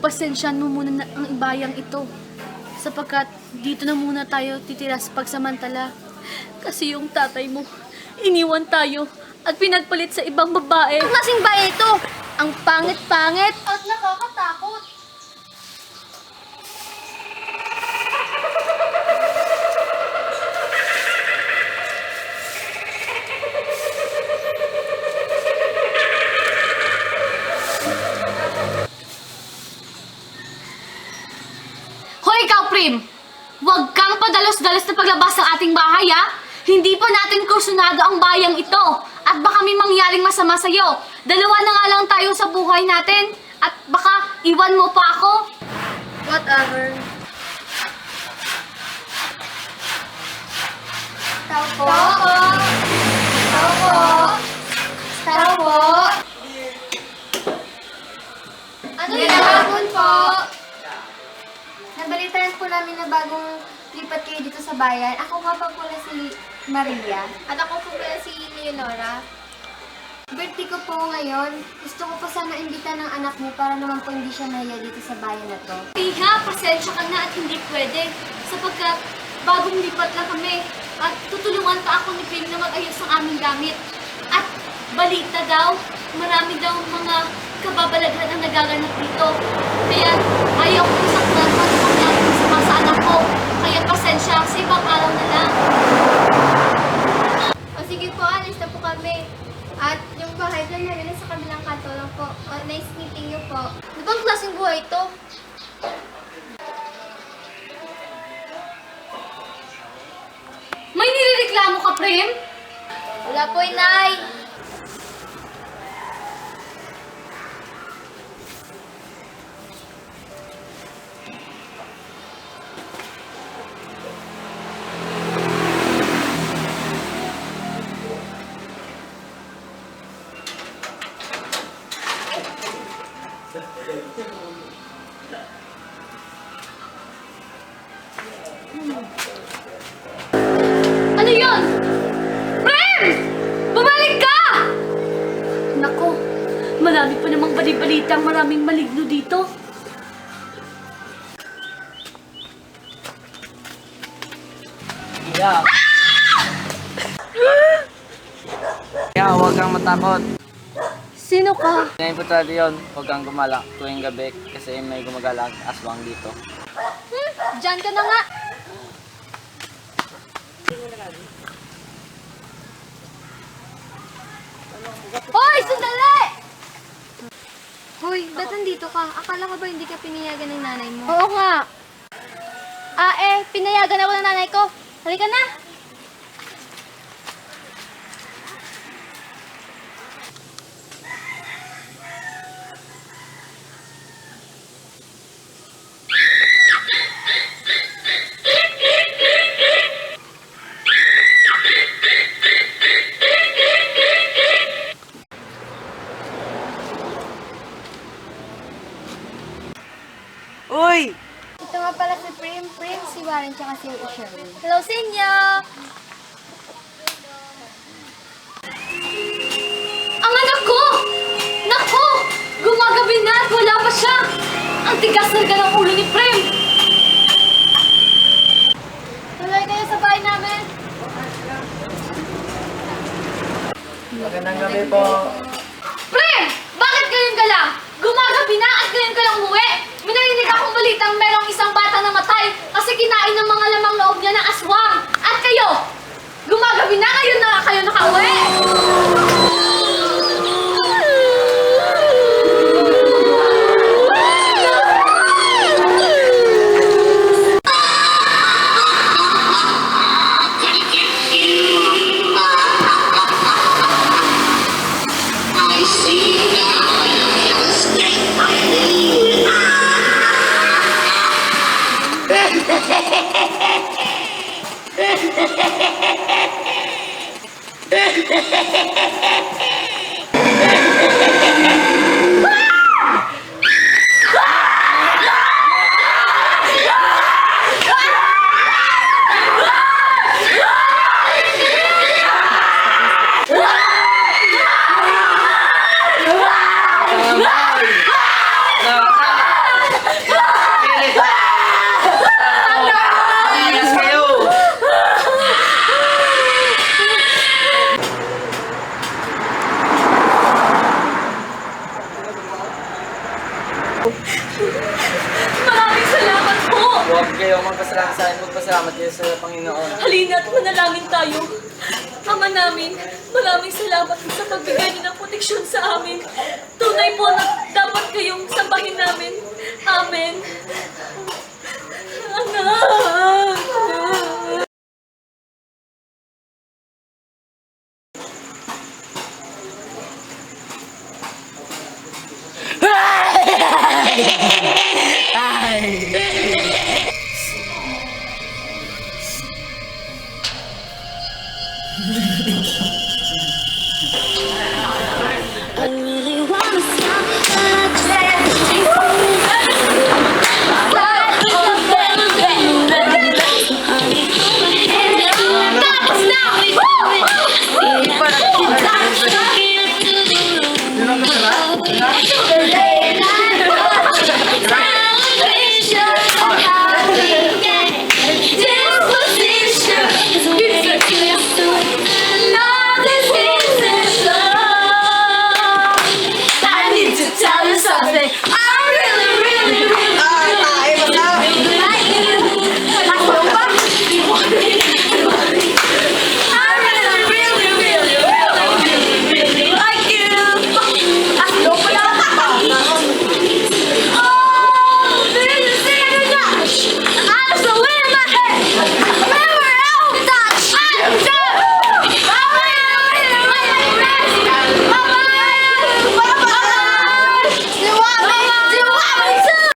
pagpasensyahan mo muna na ang bayang ito. Sapagkat dito na muna tayo titira sa pagsamantala. Kasi yung tatay mo, iniwan tayo at pinagpalit sa ibang babae. Ang klaseng bayan ito! Ang pangit-pangit! At nakakatakot. Hoy, ikaw, Prim! Huwag kang padalos-dalos na paglabas ng ating bahay, ha? Hindi pa natin kursunado ang bayang ito. At baka may mangyaring masama sa'yo. Dalawa na nga lang tayo sa buhay natin. At baka iwan mo pa ako. Whatever. Tao po. Tao po. Tao po. Ano yung hapon po? Nabalitaan po namin na bagong lipat kayo dito sa bayan. Ako nga pa pala si Maria. At ako po pala si Leonora. Birthday ko po ngayon. Gusto ko po sana imbita ng anak mo para naman po hindi siya mahiya dito sa bayan na to. Iha, pasensya ka na at hindi pwede. Sapagkat bagong lipat lang kami. At tutulungan pa ako ni Pim na mag-ayos ng aming gamit. At balita daw, marami daw mga kababalaghan ang nagaganap dito. Kaya ayaw ko saktan kung ano mangyari masama sa anak ko. Kaya pasensya, sa ibang araw na lang. O sige po, alis na po kami. At yung bahay plan namin sa kabilang kanto lang po. Nice meeting you po. Ano bang klaseng buhay ito? May nirereklamo ka, Prim? Wala po, Inay. Ano yun? Prim! Bumalik ka! Nako, marami pa namang bali-balitang maraming maligno dito. Yeah. Kaya huwag kang matakot. Sino ka? Ngayon po tayo yun, huwag kang gumala tuwing gabi kasi may gumagalang aswang dito. Diyan ka na nga. Hoy, sandali! Hoy, ba't nandito ka? Akala ko ba hindi ka pinayagan ng nanay mo? Oo nga. Pinayagan ako ng nanay ko. Halika na. Uy! Ito nga pala si Prim, si Warren, tsaka si Sherwin. Hello sa inyo. Ang anak ko! Naku! Gumagabi na at wala pa siya. Ang tigas talaga ng ulo ni Prim. Tuloy kayo sa bahay namin. Magandang gabi po. Prim! Bakit ganyan ka lang? Gumagabi na at ganyan ka lang umuwi. May narinig akong balitang merong isang bata na matay kasi kinain ng mga lamang loob niya ng aswang. At kayo, gumagabi na kayo nakauwi. Maraming salamat po! Huwag kayong magpasalamat sa akin, magpasalamat kayo sa Panginoon. Halina't manalangin tayo. Ama namin, maraming salamat sa pagbigay niyo ng proteksyon sa amin. Tunay po na dapat kayong sambahin namin.